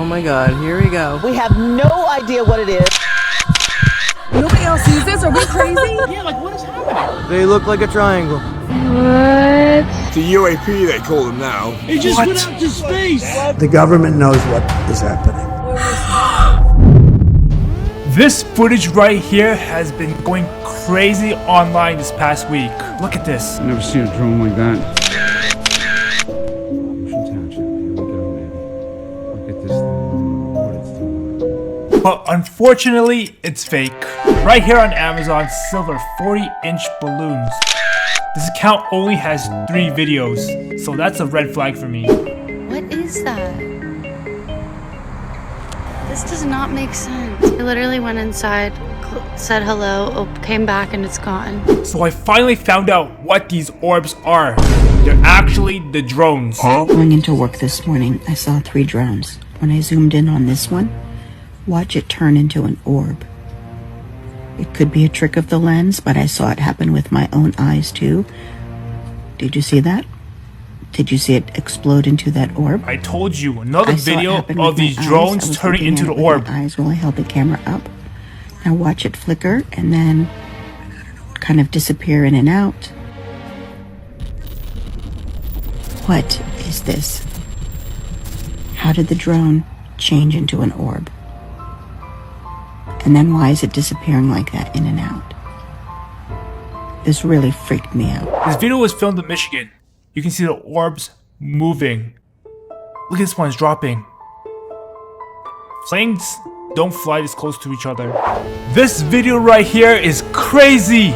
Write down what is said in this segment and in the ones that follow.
Oh my god, here we go. We have no idea what it is. Nobody else sees this? Are we crazy? Yeah, like what is happening? They look like a triangle. What? The UAP, they call them now. It just went out to space. The government knows what is happening. This footage right here has been going crazy online this past week. Look at this. I've never seen a drone like that. But unfortunately, it's fake. Right here on Amazon, silver 40-inch balloons. This account only has 3 videos, so that's a red flag for me. What is that? This does not make sense. I literally went inside, said hello, came back, and it's gone. So I finally found out what these orbs are. They're actually the drones. Going into work this morning, I saw 3 drones. When I zoomed in on this one, watch it turn into an orb. It could be a trick of the lens, but I saw it happen with my own eyes too. Did you see that? Did you see it explode into that orb? I told you, another video of these drones turning into the orb. Eyes while I held the camera up. Now watch it flicker and then kind of disappear in and out. What is this? How did the drone change into an orb? And then why is it disappearing like that in and out? This really freaked me out. This video was filmed in Michigan. You can see the orbs moving. Look at this one, it's dropping. Planes don't fly this close to each other. This video right here is crazy!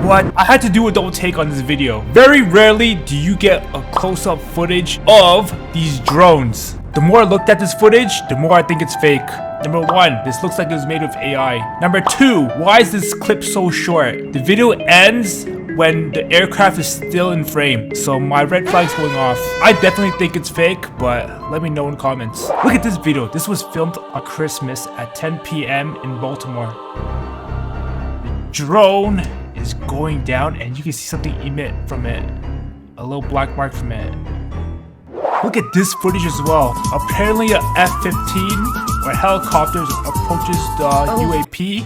But I had to do a double take on this video. Very rarely do you get a close-up footage of these drones. The more I looked at this footage, the more I think it's fake. Number 1, this looks like it was made with AI. Number 2, why is this clip so short? The video ends when the aircraft is still in frame, so my red flag's going off. I definitely think it's fake, but let me know in the comments. Look at this video. This was filmed on Christmas at 10 p.m. in Baltimore. The drone is going down and you can see something emit from it. A little black mark from it. Look at this footage as well. Apparently a F-15 or helicopters approaches the UAP.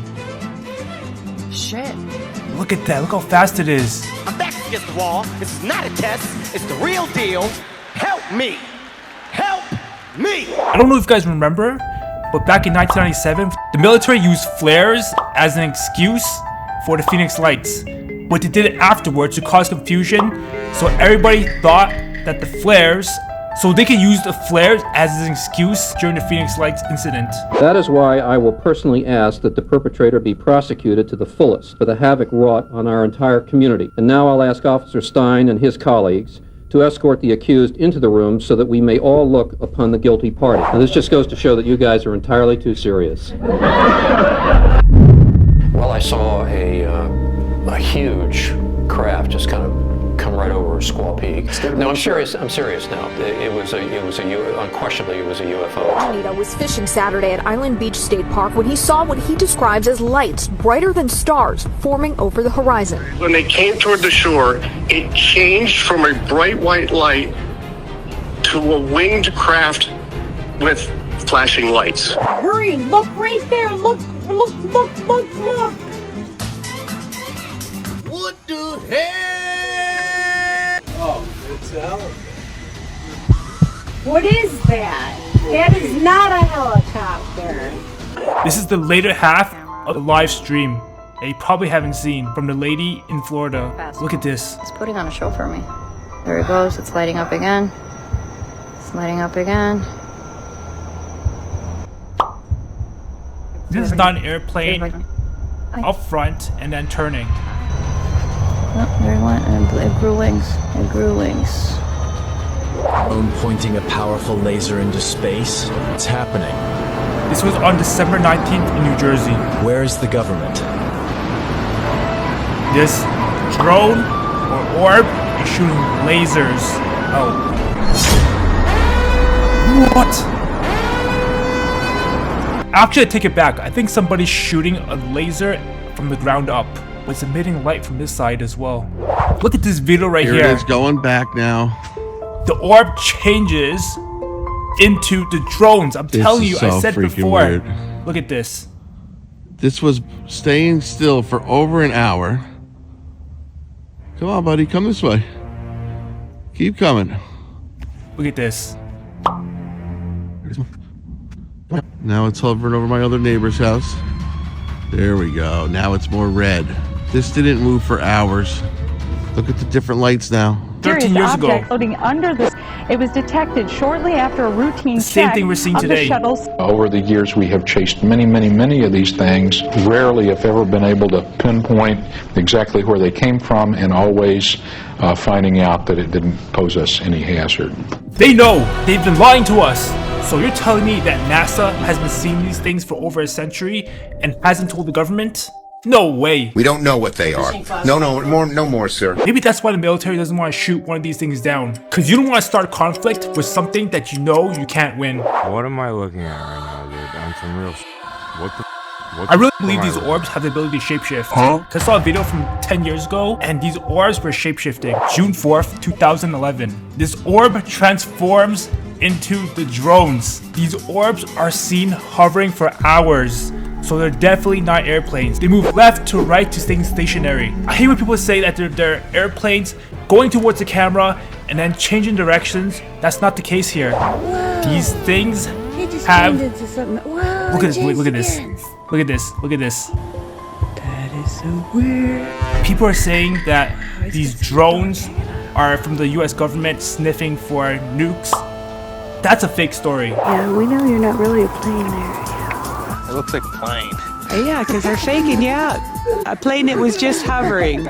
Shit. Look at that, look how fast it is. I'm back against the wall. This is not a test. It's the real deal. Help me. Help me. I don't know if you guys remember, but back in 1997, the military used flares as an excuse for the Phoenix Lights. But they did it afterwards to cause confusion, so everybody thought that the flares, so they could use the flares as an excuse during the Phoenix Lights incident. That is why I will personally ask that the perpetrator be prosecuted to the fullest for the havoc wrought on our entire community. And now I'll ask Officer Stein and his colleagues to escort the accused into the room so that we may all look upon the guilty party. Now, this just goes to show that you guys are entirely too serious. Well, I saw a huge craft just kind of come right over Squaw Peak. No, I'm serious. I'm serious now. Unquestionably, it was a UFO. Anita was fishing Saturday at Island Beach State Park when he saw what he describes as lights brighter than stars forming over the horizon. When they came toward the shore, it changed from a bright white light to a winged craft with flashing lights. Hurry, look right there. Look. What the hell? Oh, it's a helicopter. What is that? That is not a helicopter. This is the later half of the live stream that you probably haven't seen from the lady in Florida. Look at this. It's putting on a show for me. There it goes. It's lighting up again. It's lighting up again. This is not an airplane up front and then turning. Oh, there it went, and it grew wings. It grew wings. Drone pointing a powerful laser into space. It's happening. This was on December 19th in New Jersey. Where is the government? This drone or orb is shooting lasers out. What? Actually, I take it back. I think somebody's shooting a laser from the ground up. But it's emitting light from this side as well. Look at this video right here. It is going back now. the orb changes into the drones. I'm telling you, I said before. Weird. Look at this. This was staying still for over an hour. Come on, buddy, come this way. Keep coming. Look at this. Now it's hovering over my other neighbor's house. There we go. Now it's more red. This didn't move for hours. Look at the different lights now. 13 years ago. Floating under this. It was detected shortly after a routine same thing we're seeing today. Over the years, we have chased many of these things. Rarely, if ever, been able to pinpoint exactly where they came from, and always finding out that it didn't pose us any hazard. They know. They've been lying to us. So you're telling me that NASA has been seeing these things for over a century and hasn't told the government? No way. We don't know what they are. No more, sir. Maybe that's why the military doesn't want to shoot one of these things down. Because you don't want to start conflict with something that you know you can't win. What am I looking at right now, dude? I'm some real what the I really believe these orbs have the ability to shapeshift. Huh? I saw a video from 10 years ago, and these orbs were shapeshifting. June 4th, 2011. This orb transforms into the drones. These orbs are seen hovering for hours. So they're definitely not airplanes. They move left to right to staying stationary. I hate when people say that they're airplanes going towards the camera and then changing directions. That's not the case here. Whoa. These things have... Whoa, look at this, look at this. Look at this, look at this. That is so weird. People are saying that these drones are from the US government sniffing for nukes. That's a fake story. Yeah, we know you're not really a plane there. It looks like a plane. Yeah, because they're faking you out. A plane that was just hovering.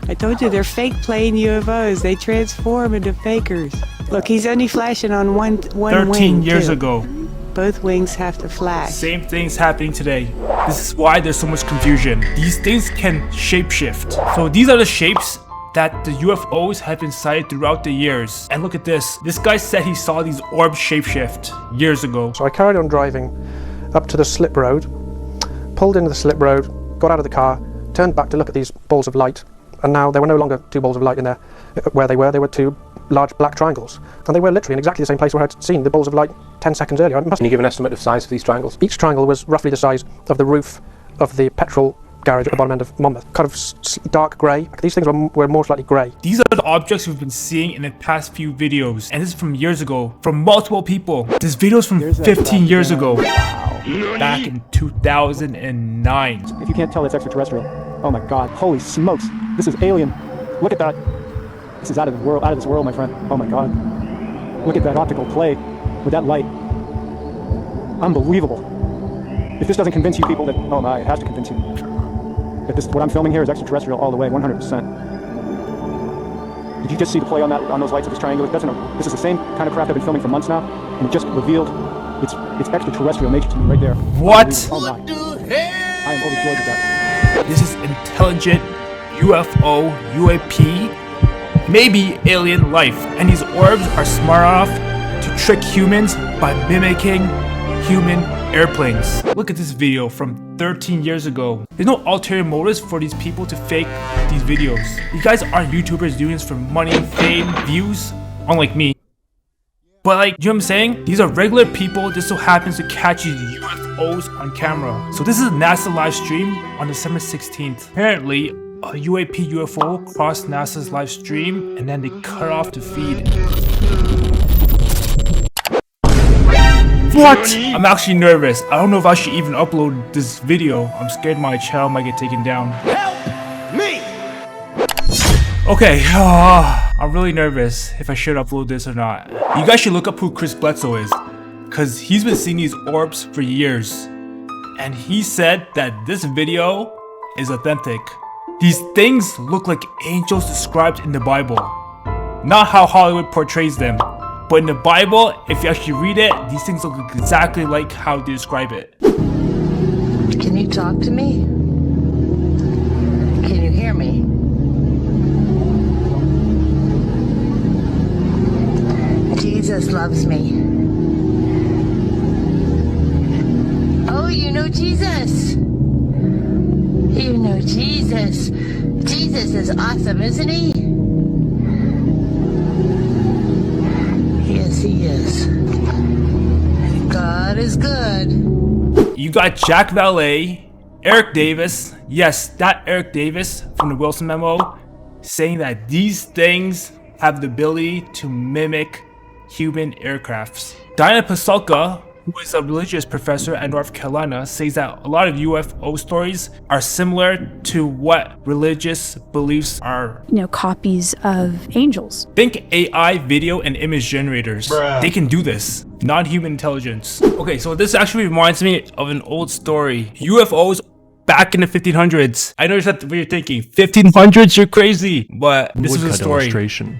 I told you, they're fake plane UFOs. They transform into fakers. Look, he's only flashing on one 13 wing, years too. ago. Both wings have to flash. Same thing's happening today. This is why there's so much confusion. These things can shapeshift. So these are the shapes that the UFOs have been sighted throughout the years. And look at this. This guy said he saw these orbs shapeshift years ago. So I carried on driving up to the slip road, pulled into the slip road, got out of the car, turned back to look at these balls of light, and now there were no longer two balls of light in there where they were two large black triangles. And they were literally in exactly the same place where I'd seen the balls of light 10 seconds earlier. Can you give an estimate of size of these triangles? Each triangle was roughly the size of the roof of the petrol garage at the bottom end of Monmouth. Kind of dark grey. These things were more slightly grey. These are the objects we've been seeing in the past few videos. And this is from years ago, from multiple people. This video is from 15 years ago. Wow. Back in 2009. If you can't tell, it's extraterrestrial. Oh my god. Holy smokes. This is alien. Look at that. This is out of the world, out of this world, my friend. Oh my god. Look at that optical play with that light. Unbelievable. If this doesn't convince you people that, oh my, it has to convince you. That this, what I'm filming here is extraterrestrial all the way, 100%. Did you just see the play on that, on those lights of this triangle? This is the same kind of craft I've been filming for months now, and it just revealed its extraterrestrial nature to me right there. What? Oh my. I am overjoyed with that. This is intelligent UFO, UAP, maybe alien life. And these orbs are smart enough to trick humans by mimicking human airplanes. Look at this video from 13 years ago. There's no ulterior motives for these people to fake these videos. You guys aren't YouTubers doing this for money, fame, views, unlike me. But like, you know what I'm saying? These are regular people just so happens to catch these UFOs on camera. So this is a NASA live stream on December 16th. Apparently, a UAP UFO crossed NASA's live stream and then they cut off the feed. What? I'm actually nervous. I don't know if I should even upload this video. I'm scared my channel might get taken down. Help me! Okay, I'm really nervous if I should upload this or not. You guys should look up who Chris Bledsoe is, because he's been seeing these orbs for years. And he said that this video is authentic. These things look like angels described in the Bible. Not how Hollywood portrays them. But in the Bible, if you actually read it, these things look exactly like how they describe it. Can you talk to me? Can you hear me? Jesus loves me. Oh, you know Jesus. You know Jesus. Jesus is awesome, isn't he? you got Jack Valet, Eric Davis, yes, that Eric Davis from the Wilson Memo, saying that these things have the ability to mimic human aircrafts. Diana Pasulka, who is a religious professor at North Carolina, says that a lot of UFO stories are similar to what religious beliefs are. Copies of angels. Think AI video and image generators. Bruh. They can do this. Non-human intelligence. Okay, so this actually reminds me of an old story. UFOs back in the 1500s. I know that's what you're thinking. 1500s, you're crazy. But this is a story. Illustration.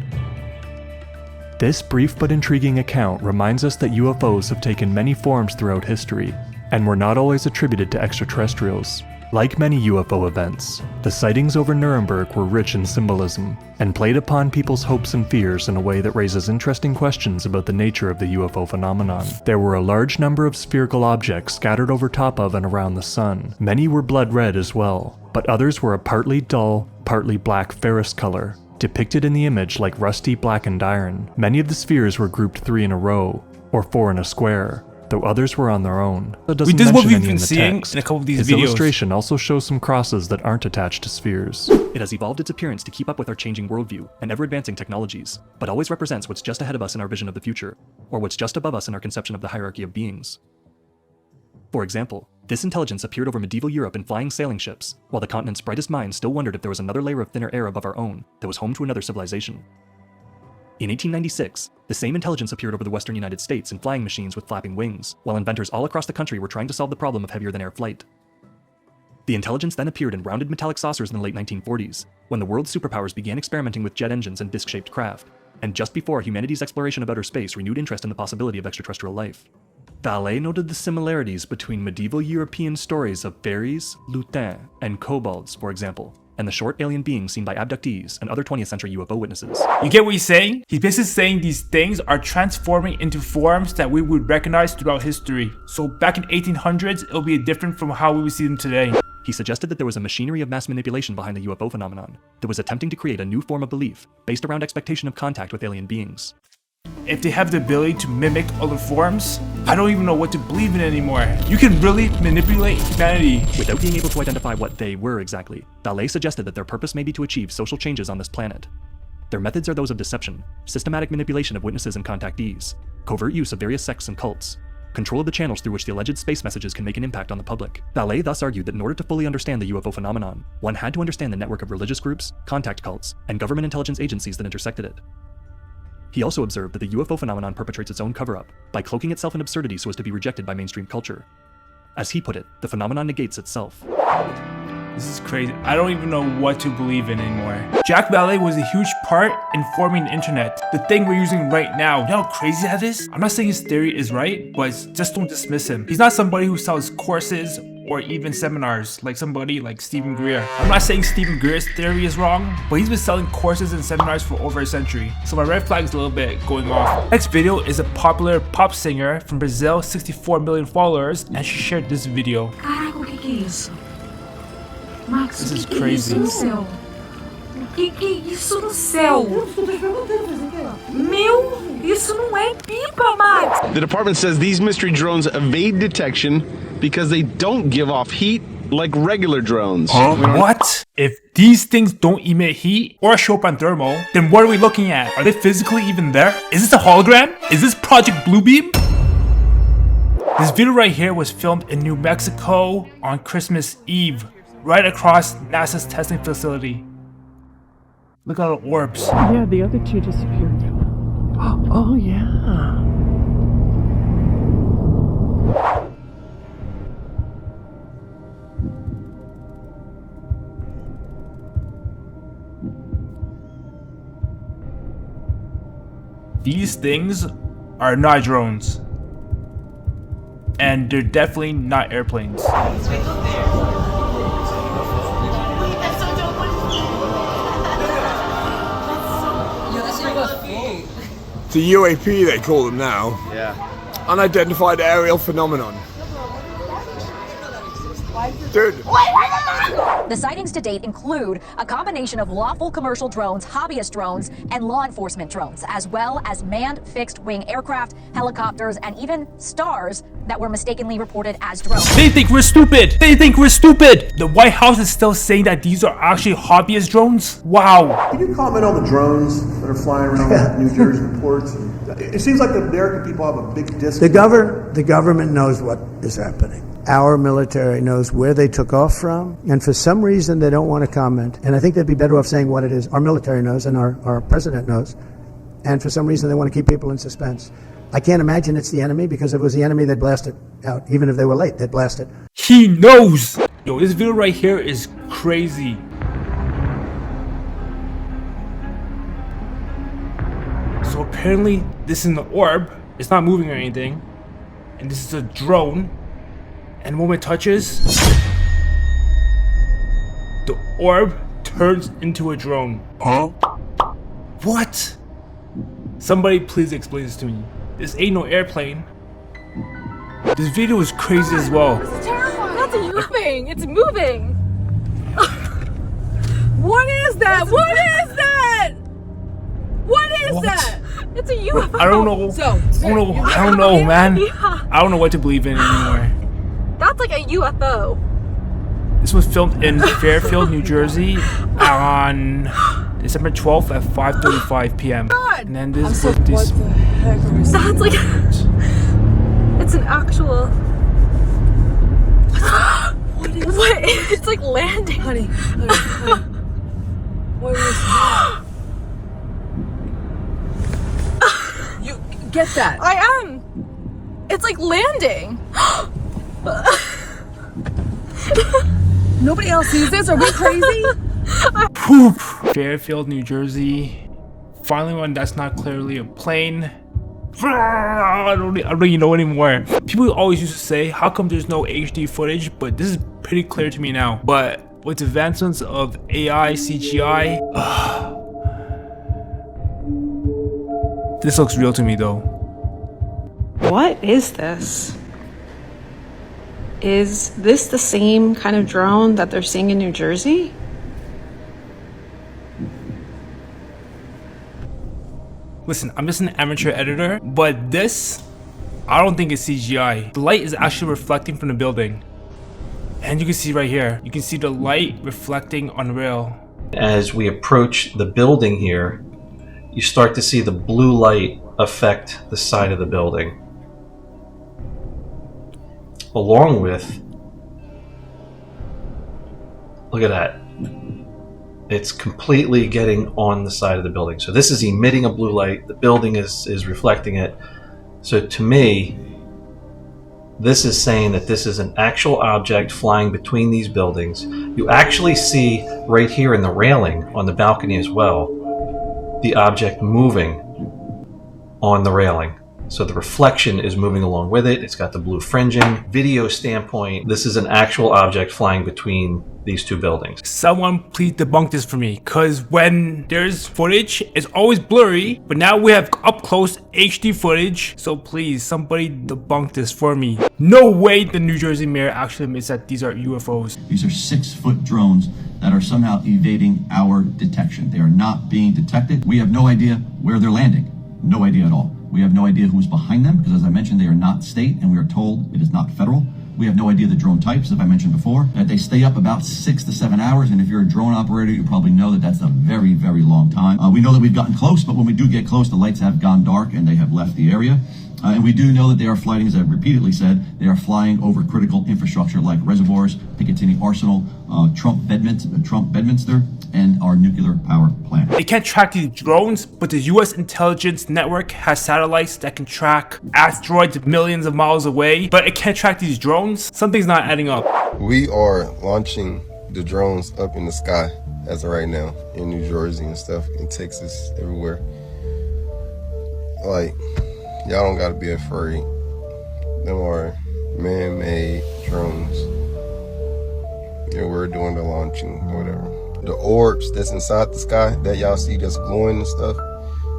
This brief but intriguing account reminds us that UFOs have taken many forms throughout history, and were not always attributed to extraterrestrials. Like many UFO events, the sightings over Nuremberg were rich in symbolism, and played upon people's hopes and fears in a way that raises interesting questions about the nature of the UFO phenomenon. There were a large number of spherical objects scattered over top of and around the sun. Many were blood red as well, but others were a partly dull, partly black ferrous color, depicted in the image like rusty blackened iron. Many of the spheres were grouped 3 in a row, or 4 in a square, though others were on their own. This is what we've been seeing in a couple of these His videos. illustration also shows some crosses that aren't attached to spheres. It has evolved its appearance to keep up with our changing worldview and ever-advancing technologies, but always represents what's just ahead of us in our vision of the future, or what's just above us in our conception of the hierarchy of beings. For example, this intelligence appeared over medieval Europe in flying sailing ships, while the continent's brightest minds still wondered if there was another layer of thinner air above our own that was home to another civilization. In 1896, the same intelligence appeared over the western United States in flying machines with flapping wings, while inventors all across the country were trying to solve the problem of heavier-than-air flight. The intelligence then appeared in rounded metallic saucers in the late 1940s, when the world's superpowers began experimenting with jet engines and disc-shaped craft, and just before humanity's exploration of outer space renewed interest in the possibility of extraterrestrial life. Vallée noted the similarities between medieval European stories of fairies, lutins, and kobolds, for example, and the short alien beings seen by abductees and other 20th century UFO witnesses. You get what he's saying? He's basically saying these things are transforming into forms that we would recognize throughout history. So back in 1800s, it'll be different from how we would see them today. He suggested that there was a machinery of mass manipulation behind the UFO phenomenon that was attempting to create a new form of belief based around expectation of contact with alien beings. If they have the ability to mimic other forms, I don't even know what to believe in anymore. You can really manipulate humanity. Without being able to identify what they were exactly, Vallée suggested that their purpose may be to achieve social changes on this planet. Their methods are those of deception, systematic manipulation of witnesses and contactees, covert use of various sects and cults, control of the channels through which the alleged space messages can make an impact on the public. Vallée thus argued that in order to fully understand the UFO phenomenon, one had to understand the network of religious groups, contact cults, and government intelligence agencies that intersected it. He also observed that the UFO phenomenon perpetrates its own cover-up by cloaking itself in absurdity so as to be rejected by mainstream culture. As he put it, the phenomenon negates itself. This is crazy. I don't even know what to believe in anymore. Jack Vallée was a huge part in forming the internet, the thing we're using right now. You know how crazy that is? I'm not saying his theory is right, but just don't dismiss him. He's not somebody who sells courses or even seminars like somebody like Stephen Greer. I'm not saying Stephen Greer's theory is wrong, but he's been selling courses and seminars for over a century. So my red flag is a little bit going off. Next video is a popular pop singer from Brazil, 64 million followers, and she shared this video. Caraca, o que é isso? Max, This is o que é crazy. isso no céu? O que é isso no céu? Meu, isso não é pipa, Max! The department says these mystery drones evade detection because they don't give off heat like regular drones. What? If these things don't emit heat or show up on thermal, then what are we looking at? Are they physically even there? Is this a hologram? Is this Project Bluebeam? This video right here was filmed in New Mexico on Christmas Eve, right across NASA's testing facility. Look at all the orbs. Yeah, the other two disappeared. Oh yeah. These things are not drones. And they're definitely not airplanes. It's a UAP they call them now. Yeah. Unidentified aerial phenomenon. Dude. The sightings to date include a combination of lawful commercial drones, hobbyist drones, and law enforcement drones, as well as manned fixed-wing aircraft, helicopters, and even stars that were mistakenly reported as drones. They think we're stupid! They think we're stupid! The White House is still saying that these are actually hobbyist drones? Wow. Can you comment on the drones that are flying around New Jersey ports? It seems like the American people have a big disconnect. The government knows what is happening. Our military knows where they took off from, and for some reason they don't want to comment. And I think they'd be better off saying what it is. Our military knows, and our president knows. And for some reason they want to keep people in suspense. I can't imagine it's the enemy, because if it was the enemy, they'd blast it out. Even if they were late, they'd blast it. He knows! Yo, this video right here is crazy. So apparently this is an orb. It's not moving or anything. And this is a drone. And when it touches, the orb turns into a drone. Huh? What? Somebody please explain this to me. This ain't no airplane. This video is crazy as well. This is terrifying. That's a UFO. It's moving. What is that? What is that? What is that? It's a UFO. I don't know. I don't know, man. Yeah. I don't know what to believe in anymore. That's like a UFO. This was filmed in Fairfield, New Jersey on December 12th at 5:35 p.m. God. And then this was this. That's like it's an actual. What is what? It's like landing. Honey. What is that? You get that? I am. It's like landing. Nobody else sees this? Are we crazy? Poop. Fairfield, New Jersey. Finally one that's not clearly a plane. I don't even know anymore. People always used to say, how come there's no HD footage? But this is pretty clear to me now. But with advancements of AI, CGI, this looks real to me though. What is this? Is this the same kind of drone that they're seeing in New Jersey? Listen, I'm just an amateur editor, but this, I don't think it's CGI. The light is actually reflecting from the building. And you can see right here, you can see the light reflecting on the rail. As we approach the building here, you start to see the blue light affect the side of the building. Along with, look at that, it's completely getting on the side of the building. So this is emitting a blue light, the building is reflecting it. So to me, this is saying that this is an actual object flying between these buildings. You actually see right here in the railing on the balcony as well, the object moving on the railing. So the reflection is moving along with it. It's got the blue fringing. Video standpoint, this is an actual object flying between these two buildings. Someone please debunk this for me, because when there's footage, it's always blurry, but now we have up close HD footage. So please, somebody debunk this for me. No way the New Jersey mayor actually admits that these are UFOs. These are 6-foot drones that are somehow evading our detection. They are not being detected. We have no idea where they're landing. No idea at all. We have no idea who's behind them, because as I mentioned, they are not state, and we are told it is not federal. We have no idea the drone types, as I mentioned before, that they stay up about 6 to 7 hours, and if you're a drone operator, you probably know that that's a very, very long time. We know that we've gotten close, but when we do get close, the lights have gone dark and they have left the area. And we do know that they are flying, as I've repeatedly said, they are flying over critical infrastructure like reservoirs, Picatinny Arsenal, Trump Bedminster, and our nuclear power plant. They can't track these drones, but the US intelligence network has satellites that can track asteroids millions of miles away, but it can't track these drones? Something's not adding up. We are launching the drones up in the sky as of right now in New Jersey and stuff, in Texas, everywhere. Like, y'all don't gotta be afraid. Them are man-made drones. And we're doing the launching or whatever. The orbs that's inside the sky that y'all see that's glowing and stuff,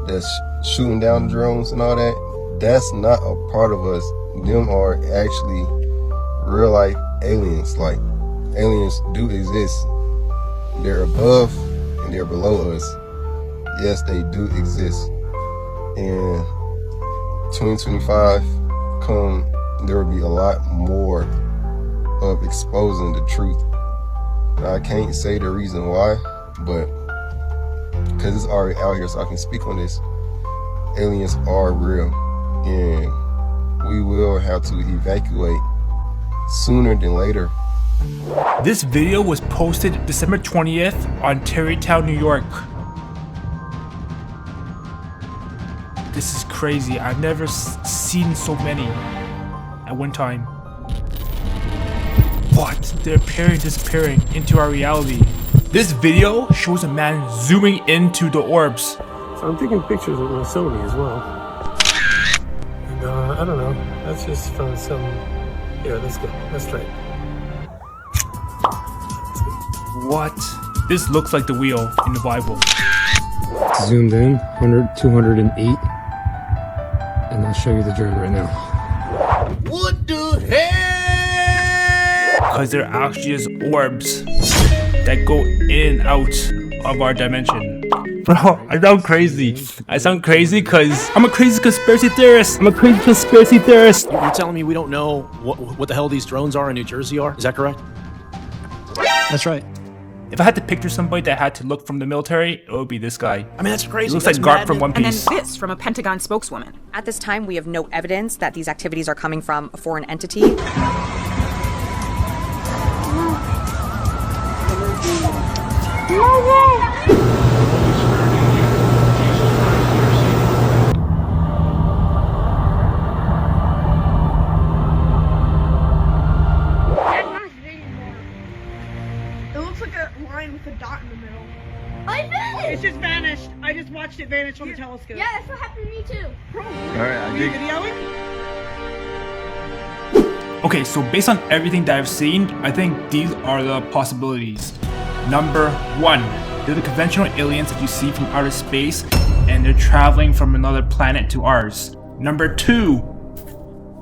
that's shooting down the drones and all that, that's not a part of us. Them are actually real life aliens, like aliens do exist. They're above and they're below us. Yes, they do exist. And 2025 there will be a lot more of exposing the truth. Now, I can't say the reason why, but because it's already out here, so I can speak on this. Aliens are real, and we will have to evacuate sooner than later. This video was posted December 20th on Tarrytown, New York. This is crazy. I've never seen so many at one time. What? They're appearing, disappearing into our reality. This video shows a man zooming into the orbs. So I'm taking pictures with my Sony as well. And I don't know, that's just from some, yeah, let's go, let's try it. What? This looks like the wheel in the Bible. Zoomed in, 100, 208, and I'll show you the drone right now. What the hell? Because they're actually just orbs that go in and out of our dimension. Bro, I sound crazy. I sound crazy because I'm a crazy conspiracy theorist. You're telling me we don't know what the hell these drones are in New Jersey are? Is that correct? That's right. If I had to picture somebody that had to look from the military, it would be this guy. I mean, that's crazy. He looks like Garp from One Piece. And then this from a Pentagon spokeswoman. At this time, we have no evidence that these activities are coming from a foreign entity. It looks like a line with a dot in the middle. I vanished! It just vanished. I just watched it vanish on the telescope. Yeah, that's what happened to me too. Alright, I dig. Videoing? Okay, so based on everything that I've seen, I think these are the possibilities. Number 1, they're the conventional aliens that you see from outer space, and they're traveling from another planet to ours. Number 2,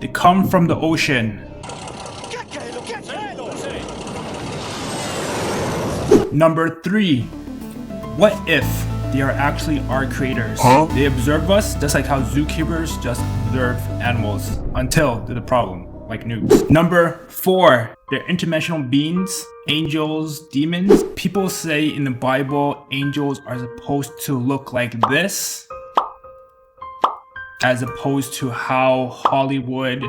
they come from the ocean. Number 3, what if they are actually our creators? They observe us just like how zookeepers just observe animals until they're the problem, like nukes. Number 4, they're interdimensional beings, angels, demons. People say in the Bible, angels are supposed to look like this, as opposed to how Hollywood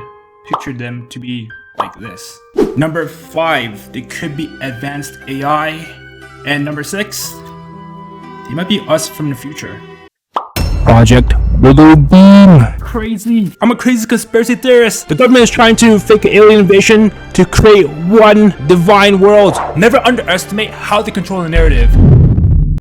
pictured them to be like this. Number 5, they could be advanced AI. And number 6, they might be us from the future. Project Willow Beam. Crazy. I'm a crazy conspiracy theorist. The government is trying to fake an alien invasion to create one divine world. Never underestimate how they control the narrative.